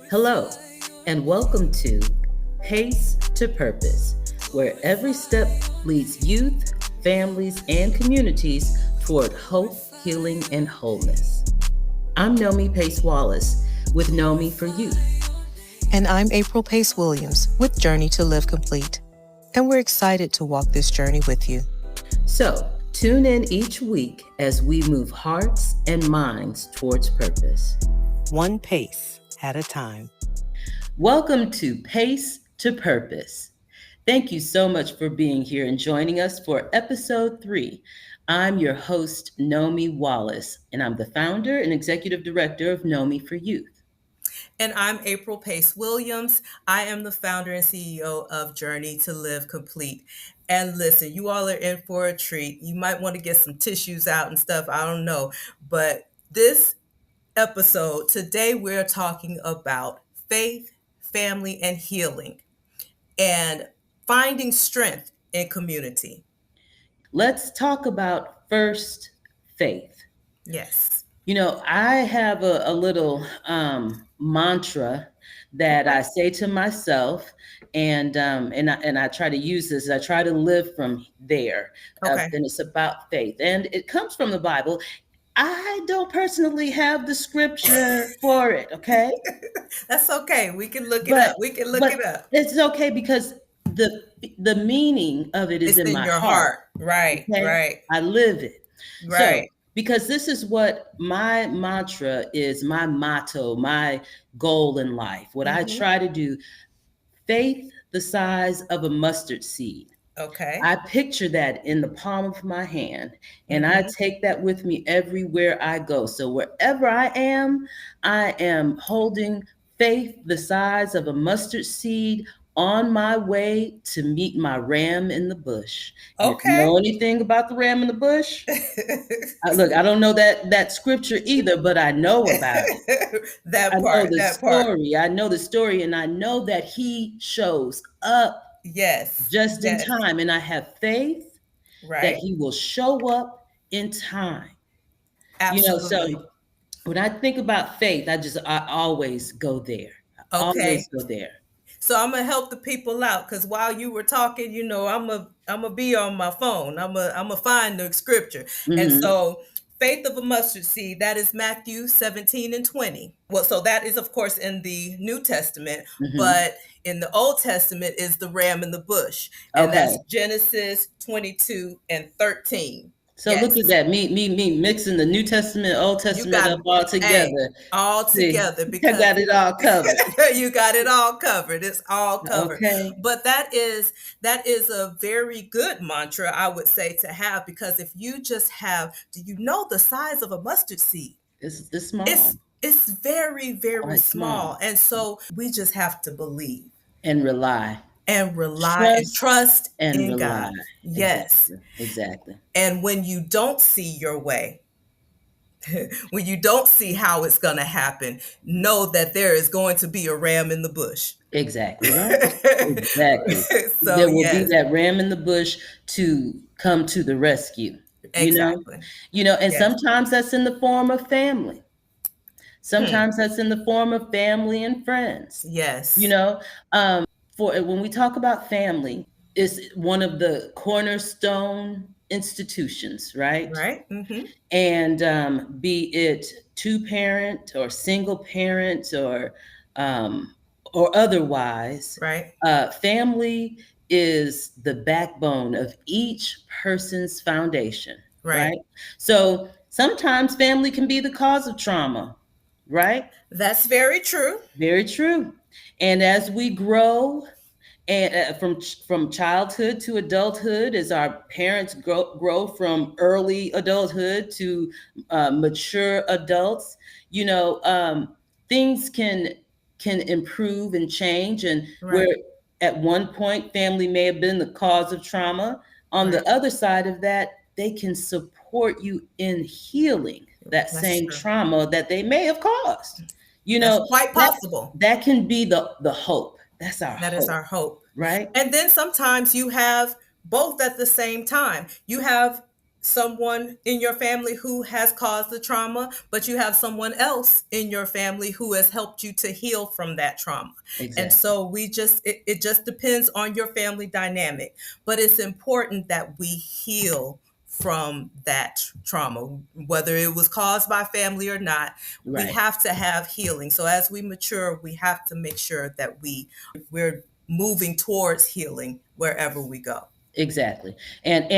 Hello, and welcome to Pace to Purpose, where every step leads youth, families, and communities toward hope, healing, and wholeness. I'm Nomi Pace Wallace with Nomi for Youth. And I'm April Pace Williams with Journey to Live Complete. And we're excited to walk this journey with you. So, tune in each week as we move hearts and minds towards purpose. One pace at a time. Welcome to Pace to Purpose. Thank you so much for being here and joining us for episode 3. I'm your host, Nomi Wallace, and I'm the founder and executive director of Nomi for Youth. And I'm April Pace Williams. I am the founder and CEO of Journey to Live Complete. And listen, you all are in for a treat. You might want to get some tissues out and stuff. I don't know. But this episode, today we're talking about faith, family, and healing, and finding strength in community. Let's talk about first faith. Yes. You know, I have a little mantra that I say to myself, and I try to use this. I try to live from there, Okay. and it's about faith, and it comes from the Bible. I don't personally have the scripture for it. Okay, That's okay. We can look it up. It's okay because the meaning of it is It's in my your heart. Right. Okay? Right. I live it. Right. So, because this is what my mantra is, my motto, my goal in life, what I try to do, faith the size of a mustard seed. Okay. I picture that in the palm of my hand, and I take that with me everywhere I go. So wherever I am holding faith the size of a mustard seed on my way to meet my ram in the bush. And if you know anything about the ram in the bush, look, I don't know that scripture either, but I know about it. I know the story, and I know that he shows up just in time. And I have faith that he will show up in time. Absolutely. So when I think about faith, I always go there. Always go there. So I'm gonna help the people out, because while you were talking, I'm gonna be on my phone. I'm gonna find the scripture. And so faith of a mustard seed, that is Matthew 17:20. Well, so that is of course in the New Testament, but in the Old Testament is the ram in the bush. And that's Genesis 22:13. So look at that, me mixing the New Testament, Old Testament up all together. Because I got it all covered. You got it all covered. It's all covered. Okay. But that is a very good mantra, I would say, to have, because if you just have, do you know the size of a mustard seed? It's small. It's very, very small. And so we just have to believe. And rely. Trust in God. Yes. Exactly. And when you don't see your way, when you don't see how it's going to happen, know that there is going to be a ram in the bush. Exactly. Right? Exactly. So there will be that ram in the bush to come to the rescue. Exactly. And sometimes that's in the form of family. Sometimes that's in the form of family and friends. Yes. For when we talk about family, it's one of the cornerstone institutions, right? Right. Mm-hmm. And be it two-parent or single parent or otherwise, right? Family is the backbone of each person's foundation, right? So sometimes family can be the cause of trauma, right? That's very true. Very true. And as we grow, and from childhood to adulthood, as our parents grow from early adulthood to mature adults, things can improve and change. And where at one point family may have been the cause of trauma, on the other side of that, they can support you in healing that same trauma that they may have caused. That's quite possible. That can be the hope. That's our hope. That is our hope. Right. And then sometimes you have both at the same time. You have someone in your family who has caused the trauma, but you have someone else in your family who has helped you to heal from that trauma. And Exactly. so it just depends on your family dynamic. But it's important that we heal from that trauma, whether it was caused by family or not. We Right. have to have healing. So as we mature, we have to make sure that we're moving towards healing wherever we go. Exactly. And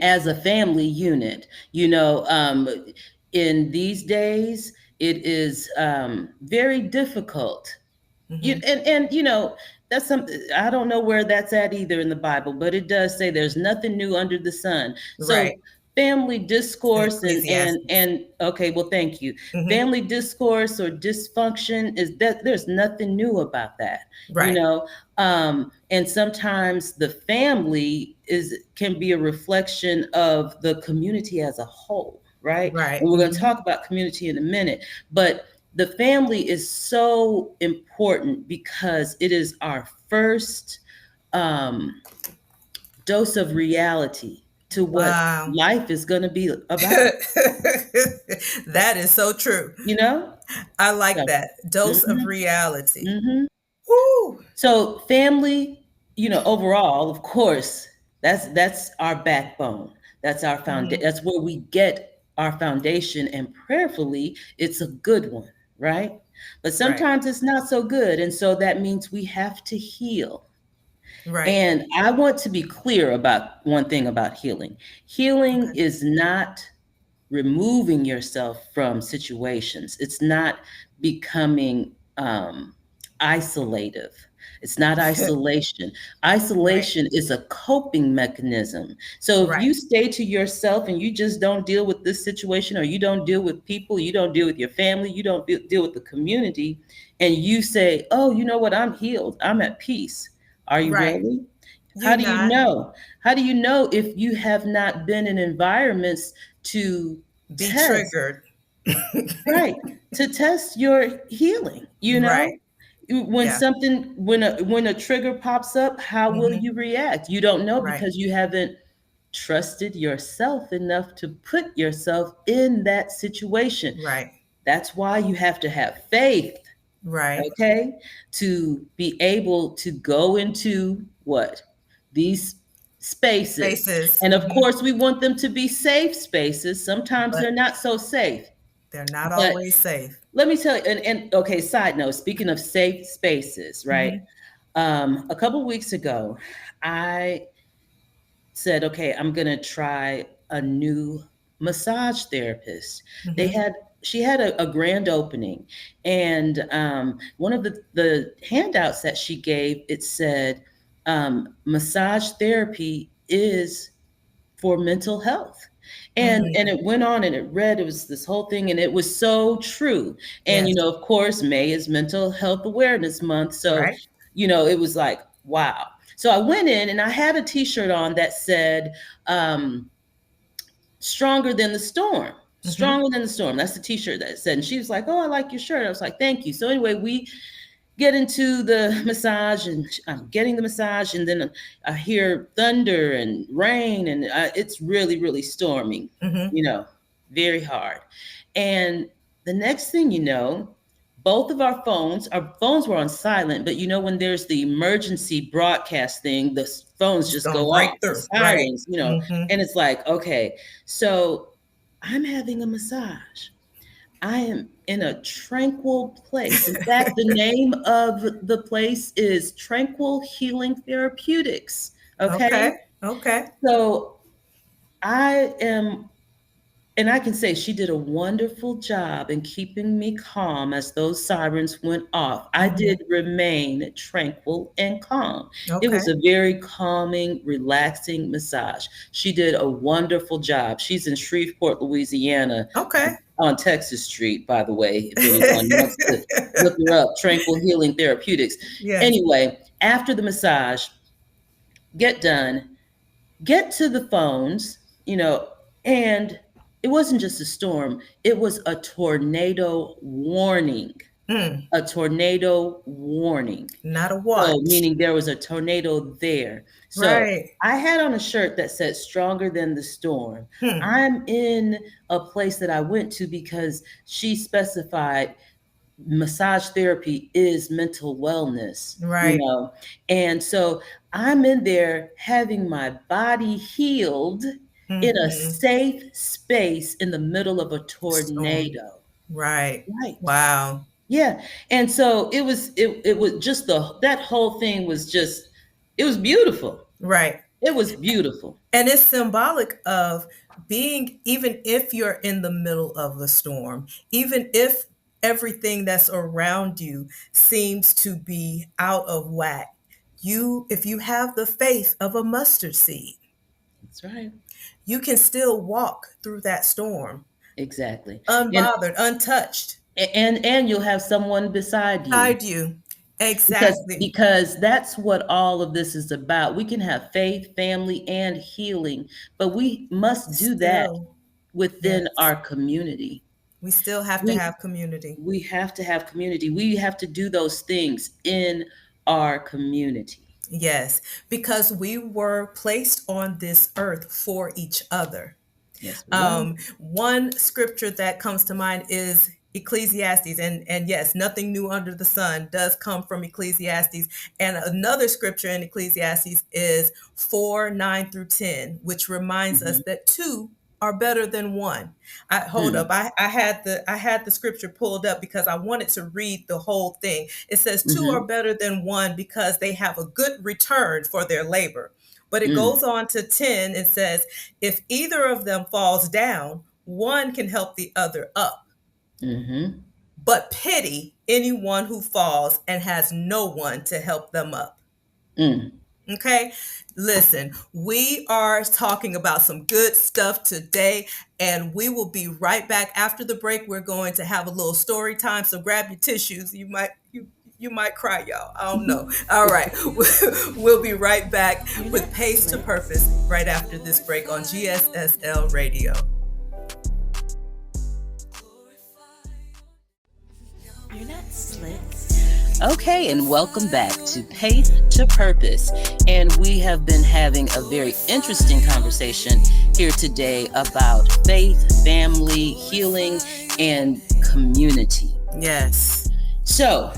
as a family unit, in these days, it is very difficult. Hmm. That's something I don't know where that's at either in the Bible, but it does say there's nothing new under the sun. So Right. family In discourse Ecclesiastes. and okay, well, thank you. Hmm. Family discourse or dysfunction is that there's nothing new about that, you Right. know. And sometimes the family can be a reflection of the community as a whole, right? Right. And we're going to Hmm. talk about community in a minute, but the family is so important because it is our first dose of reality to what Wow. life is going to be about, That is so true. you know? I like So, that. Dose of mhm, reality. mhm. Woo. So family, overall, of course, that's our backbone. That's our foundation. Hmm. That's where we get our foundation, and prayerfully, it's a good one, right? But Right. sometimes it's not so good, and so that means we have to heal. Right. And I want to be clear about one thing about healing. Healing Okay. is not removing yourself from situations. It's not becoming isolative. It's not isolation. Right. Isolation is a coping mechanism. So if Right. you stay to yourself and you just don't deal with this situation, or you don't deal with people, you don't deal with your family, you don't deal with the community, and you say, oh, you know what, I'm healed, I'm at peace. Are you Right. really? How You're do you not. know? How do you know if you have not been in environments to Be test, triggered. right? To test your healing, Right. When Yeah. something when a trigger pops up, how will Hmm. you react? You don't know Right. because you haven't trusted yourself enough to put yourself in that situation. Right. That's why you have to have faith, Right. okay, to be able to go into what? These spaces. Spaces. And of Hmm. course, we want them to be safe spaces. Sometimes But they're not so safe. they're not But always safe. let me tell you, and okay, side note, speaking of safe spaces, right? Hmm. A couple weeks ago, I said, okay, I'm gonna try a new massage therapist. They Hmm. had She had a grand opening, and one of the handouts that she gave, it said, massage therapy is for mental health. And Hmm. it went on and it was this whole thing, and it was so true. And Yes. of course, May is Mental Health Awareness Month. So, Right. it was like, wow. So I went in and I had a t-shirt on that said, um, stronger than the storm. Hmm. Stronger than the storm. That's the t-shirt that said. And she was like, oh, I like your shirt. I was like, thank you. So anyway, we get into the massage, and I'm getting the massage, and then I hear thunder and rain, and it's really, really storming, Hmm. you know, very hard. And the next thing you know, both of our phones were on silent, but when there's the emergency broadcast thing, the phones Just just go going right off, the through. Right. sirens, Hmm. and it's like, okay, so I'm having a massage. I am in a tranquil place. In fact, the name of the place is Tranquil Healing Therapeutics. Okay. Okay. Okay. So I am, and I can say she did a wonderful job in keeping me calm as those sirens went off. I Hmm. did remain tranquil and calm. It Okay. was a very calming, relaxing massage. She did a wonderful job. She's in Shreveport, Louisiana, Okay. on Texas Street, by the way, if anyone wants to look her up, Tranquil Healing Therapeutics. Yes. Anyway, after the massage, get done, get to the phones, and it wasn't just a storm, it was a tornado warning. Mm, a tornado warning. not a So, watch. meaning there was a tornado there. So, Right. I had on a shirt that said stronger than the storm. Hmm. I'm in a place that I went to because she specified massage therapy is mental wellness, Right. And so I'm in there having my body healed in a Hmm. safe space in the middle of a Storm. tornado. Right. Right. Wow. Yeah. And so it was just that whole thing was just it was beautiful. Right. It was beautiful. And it's symbolic of being, even if you're in the middle of a storm, even if everything that's around you seems to be out of whack, if you have the faith of a mustard seed, That's right. you can still walk through that storm Exactly. And unbothered, untouched. and you'll have someone beside you. Beside you. because Exactly. because that's what all of this is about. We can have faith, family, and healing, but we must do that Still, within yes. our community. We still have to we have community. we have to have community. We have to do those things in our community. Yes, because we were placed on this earth for each other. Yes, we are. One scripture that comes to mind is Ecclesiastes, and yes, nothing new under the sun does come from Ecclesiastes. And another scripture in Ecclesiastes is 4:9-10, which reminds us Mhm, that two are better than one. Hold up, mm, I had the scripture pulled up because I wanted to read the whole thing. It says two are mhm, better than one because they have a good return for their labor. But it mm, goes on to 10 and says, if either of them falls down, one can help the other up. mhm, But pity anyone who falls and has no one to help them up. mm. Okay, listen, we are talking about some good stuff today, and we will be right back after the break. We're going to have a little story time, so grab your tissues. You might cry, y'all. I don't know. All right, we'll be right back with Pace to Purpose right after this break on GSSL Radio. You're not slick. Okay, and welcome back to Pace to Purpose. And we have been having a very interesting conversation here today about faith, family, healing, and community. Yes. So,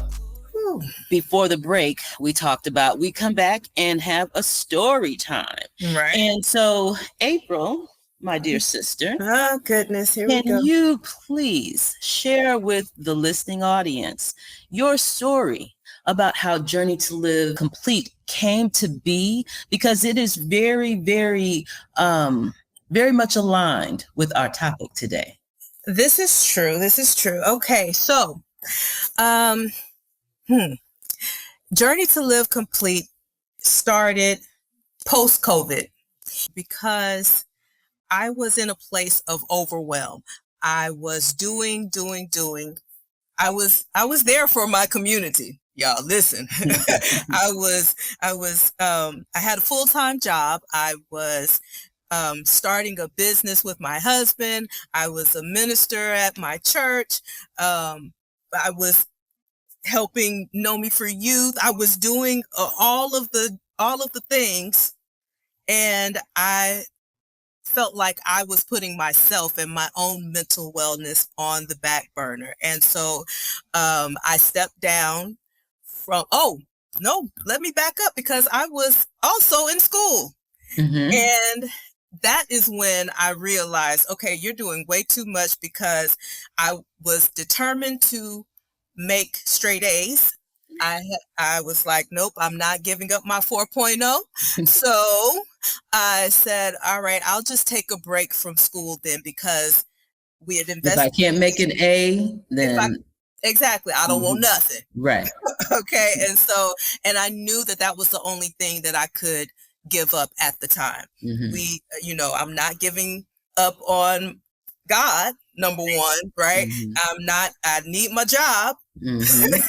before the break, we talked about we come back and have a story time. Right. And so, April, my dear sister, Oh, goodness. Here we can go. you please share with the listening audience your story about how Journey to Live Complete came to be? Because it is very, very, very much aligned with our topic today. This is true. This is true. Okay, so, um, Journey to Live Complete started post-COVID because I was in a place of overwhelm. I was doing. I was there for my community. Y'all listen. I had a full-time job. I was starting a business with my husband. I was a minister at my church. I was helping Know Me for Youth. I was doing all of the things, and I felt like I was putting myself and my own mental wellness on the back burner. And so I stepped down from, oh, no, let me back up, because I was also in school. Mm-hmm. And that is when I realized, okay, you're doing way too much, because I was determined to make straight A's. I was like, nope, I'm not giving up my 4.0. So I said, all right, I'll just take a break from school then, because we had If invested. I can't make an A, then exactly, I don't want nothing. Right. Okay. And so, and I knew that was the only thing that I could give up at the time. Mm-hmm. I'm not giving up on God, number one, right? Mm-hmm. I need my job. Mm-hmm.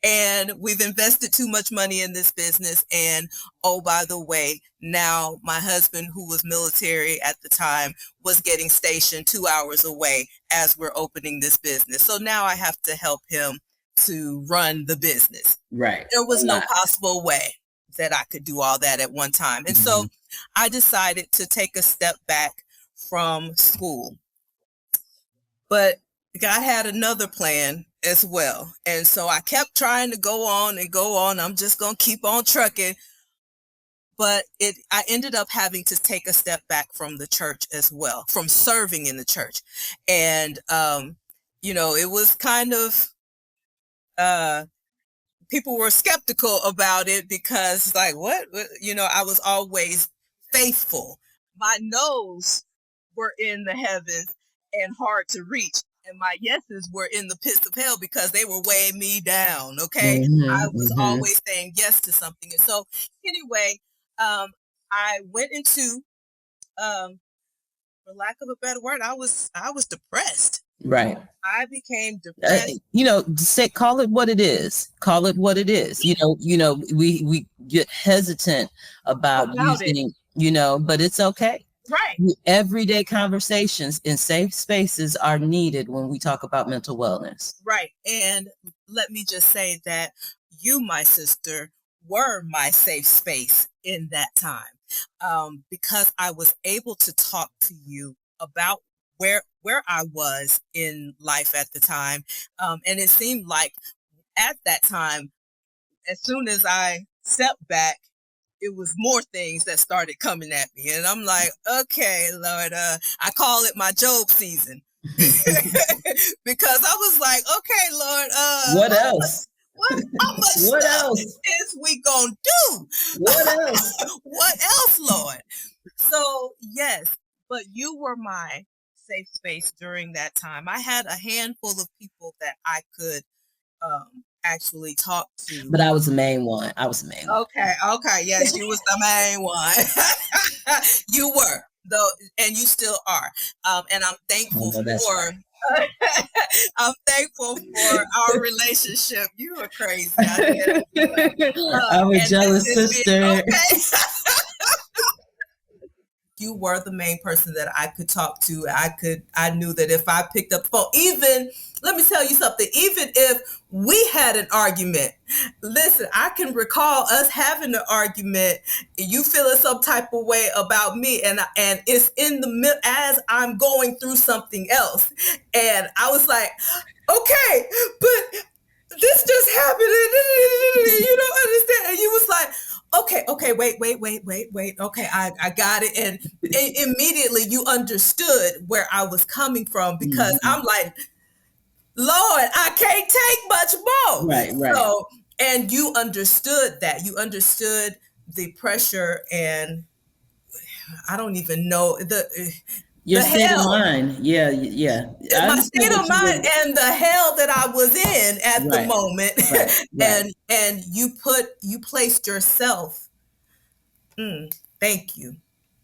And we've invested too much money in this business. And oh, by the way, now my husband, who was military at the time, was getting stationed 2 hours away as we're opening this business. So now I have to help him to run the business. Right. There was A no lot. possible way that I could do all that at one time. And so I decided to take a step back from school. But God had another plan as well. And so I kept trying to go on and go on. I'm just going to keep on trucking. But I ended up having to take a step back from the church as well, from serving in the church. And, it was kind of, people were skeptical about it because like, what, I was always faithful. My no's were in the heavens and hard to reach. And my yeses were in the pits of hell because they were weighing me down. Okay. I was always saying yes to something. And so anyway, I went into, for lack of a better word, I was depressed. Right. I became depressed. Call it what it is. Call it what it is. We get hesitant about using, but it's okay. Right. Everyday conversations in safe spaces are needed when we talk about mental wellness. Right. And let me just say that you, my sister, were my safe space in that time, because I was able to talk to you about where I was in life at the time. And it seemed like at that time, as soon as I stepped back, it was more things that started coming at me. And I'm like, okay, Lord, I call it my Job season. Because I was like, okay, Lord, what else? How much what stuff else is we gonna do? What else? What else, Lord? So yes, but you were my safe space during that time. I had a handful of people that I could actually talk to. But I was the main one. Okay. Yes, you was the main one. You were, though, and you still are. And I'm thankful for I'm thankful for our relationship. You are crazy. I'm a jealous sister. You were the main person that I could talk to. I knew that if I picked up the phone, even, let me tell you something, even if we had an argument, listen, I can recall us having an argument, you feeling some type of way about me, and it's in the as I'm going through something else. And I was like, okay, but this just happened, and you don't understand. And you was like, okay, wait. Okay, I got it. And immediately you understood where I was coming from, because I'm like, Lord, I can't take much more. Right. So, and you understood that. You understood the pressure, and I don't even know your state of mind. Yeah. My state of mind and the hell that I was in at the moment. Right. And you placed yourself. Thank you.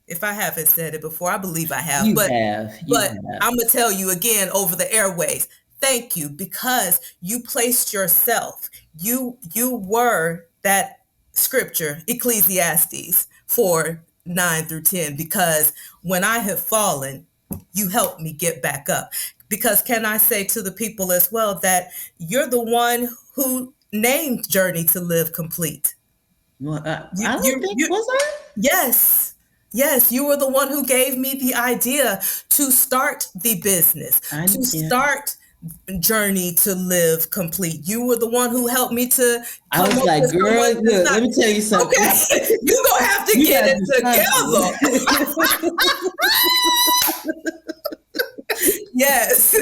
If I haven't said it before, I believe I have. You have. I'm gonna tell you again over the airways. Thank you, because you placed yourself. You were that scripture, Ecclesiastes 4:9-10, because when I have fallen, you helped me get back up. Because can I say to the people as well that you're the one who named Journey to Live Complete. Well, I don't think, was I? Yes, you were the one who gave me the idea to start the business, start Journey to Live Complete. You were the one who helped me to. I was like, girl, look, let me tell you something. Okay, you're gonna have to get it together. Yes,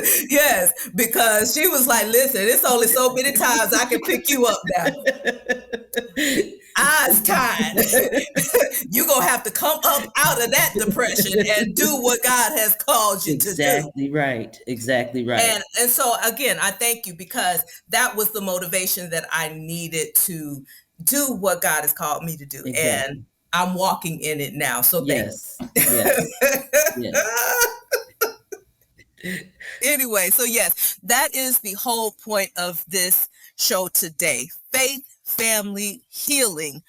because she was like, listen, it's only so many times I can pick you up now. Eyes tied. You're going to have to come up out of that depression and do what God has called you to do. Exactly right. And so, again, I thank you, because that was the motivation that I needed to do what God has called me to do. Exactly. And I'm walking in it now. So yes. Anyway, so yes, that is the whole point of this show today. Faith, family, healing.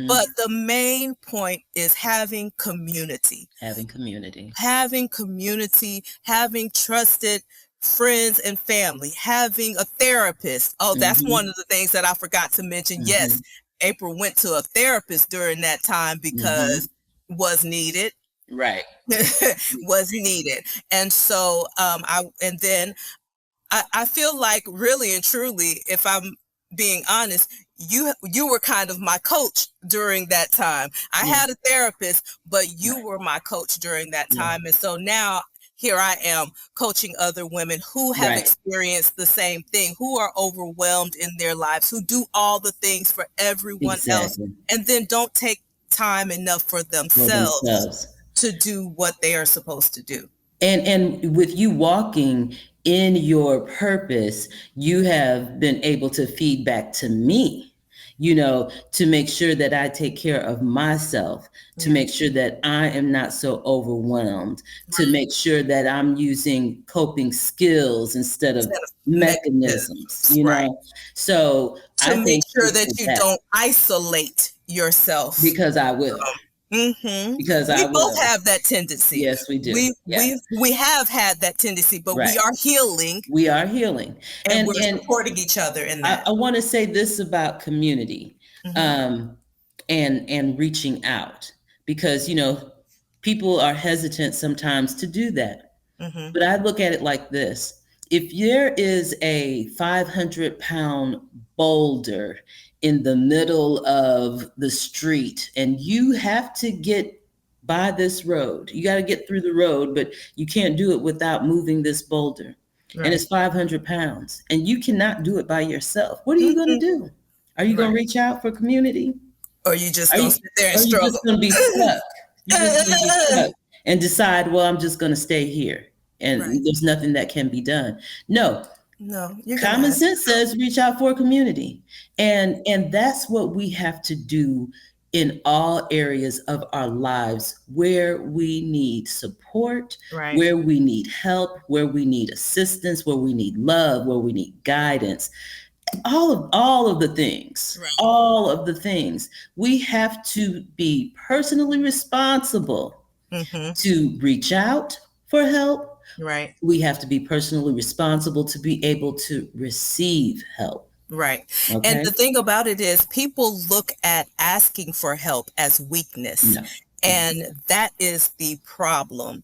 But the main point is having community. Having trusted friends and family, having a therapist. Oh, that's Mm-hmm. one of the things that I forgot to mention. Mm-hmm. Yes, April went to a therapist during that time because was needed. Right. Was needed. And so I feel like really and truly, if I'm being honest, you were kind of my coach during that time. I had a therapist, but you were my coach during that time. And so now here I am coaching other women who have experienced the same thing, who are overwhelmed in their lives, who do all the things for everyone else, and then don't take time enough for themselves to do what they are supposed to do. And with you walking in your purpose, you have been able to feed back to me, to make sure that I take care of myself, to make sure that I am not so overwhelmed, to make sure that I'm using coping skills instead of mechanisms, So to make sure that you don't isolate yourself. Because I will. Because we both have that tendency. Yes, we do. We have had that tendency, but we are healing. We are healing, and we're supporting each other in that. I want to say this about community, and reaching out, because people are hesitant sometimes to do that. But I look at it like this: if there is a 500-pound boulder in the middle of the street and you have to get by this road, you got to get through the road, but you can't do it without moving this boulder. And it's 500 pounds and you cannot do it by yourself. What are you going to do? Are you going to reach out for community? Or you just going to sit there and struggle? You're just going to be stuck. You're just going to be stuck and decide, well, I'm just going to stay here and there's nothing that can be done. No, common sense says reach out for a community. And that's what we have to do in all areas of our lives, where we need support, where we need help, where we need assistance, where we need love, where we need guidance. All of the things, all of the things. We have to be personally responsible to reach out for help. We have to be personally responsible to be able to receive help. Okay? And the thing about it is people look at asking for help as weakness. And that is the problem.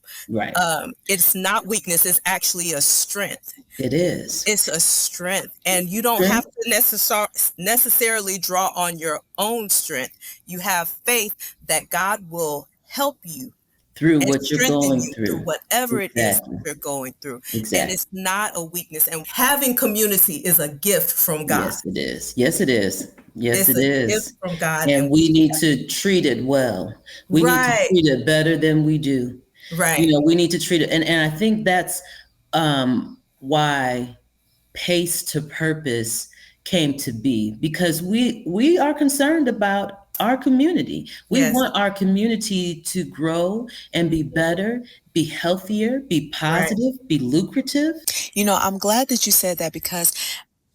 It's not weakness. It's actually a strength. It is. It's a strength. And you don't have to necessarily draw on your own strength. You have faith that God will help you through what you're going through, whatever it is that you're going through. And it's not a weakness. And having community is a gift from God. Yes, it is. Yes, it is. Yes, it is. Gift from God. And we need to treat it well. We need to treat it better than we do. We need to treat it. And I think that's why Pace to Purpose came to be, because we are concerned about our community. We want our community to grow and be better, be healthier, be positive, be lucrative. I'm glad that you said that, because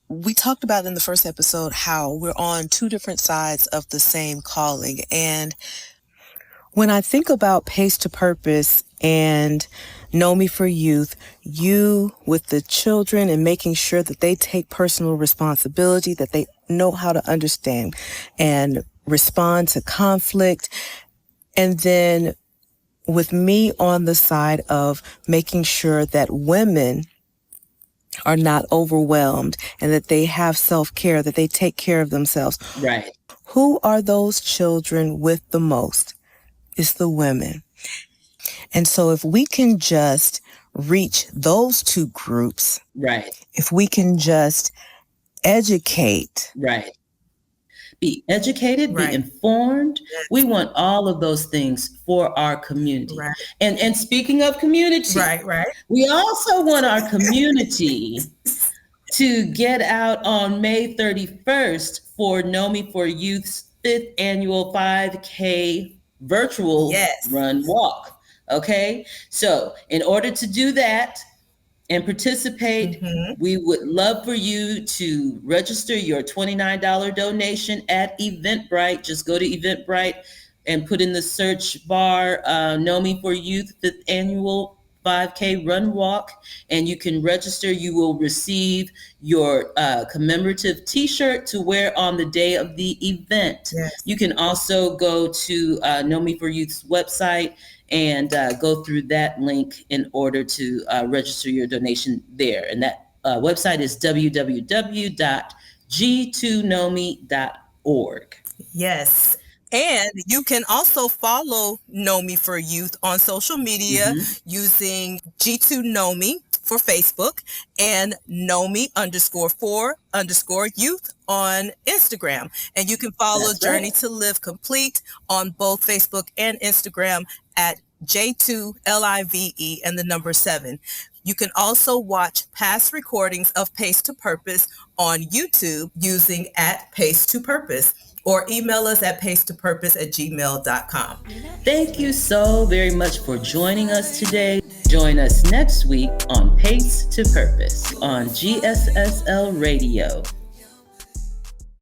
we talked about in the first episode how we're on two different sides of the same calling. And when I think about Pace to Purpose and Know Me for Youth, you with the children and making sure that they take personal responsibility, that they know how to understand and respond to conflict. And then with me on the side of making sure that women are not overwhelmed and that they have self-care, that they take care of themselves. Who are those children with the most? It's the women. And so if we can just reach those two groups, if we can just educate, be educated, be informed. We want all of those things for our community. And speaking of community, we also want our community to get out on May 31st for Know Me for Youth's 5th annual 5K virtual run walk. Okay, so in order to do that and participate, we would love for you to register your $29 donation at Eventbrite. Just go to Eventbrite and put in the search bar, Know Me for Youth 5th annual 5K run walk, and you can register. You will receive your commemorative t-shirt to wear on the day of the event. Yes. You can also go to Know Me for Youth's website and go through that link in order to register your donation there. And that website is www.g2knowme.org. Yes. And you can also follow Know Me for Youth on social media using G2 Know Me for Facebook and Know Me _for_youth on Instagram. And you can follow That's Journey right. to Live Complete on both Facebook and Instagram at J2LIVE and the number 7. You can also watch past recordings of Pace to Purpose on YouTube using @Pace2Purpose, or email us at pacetopurpose@gmail.com. Thank you so very much for joining us today. Join us next week on Pace to Purpose on GSSL Radio.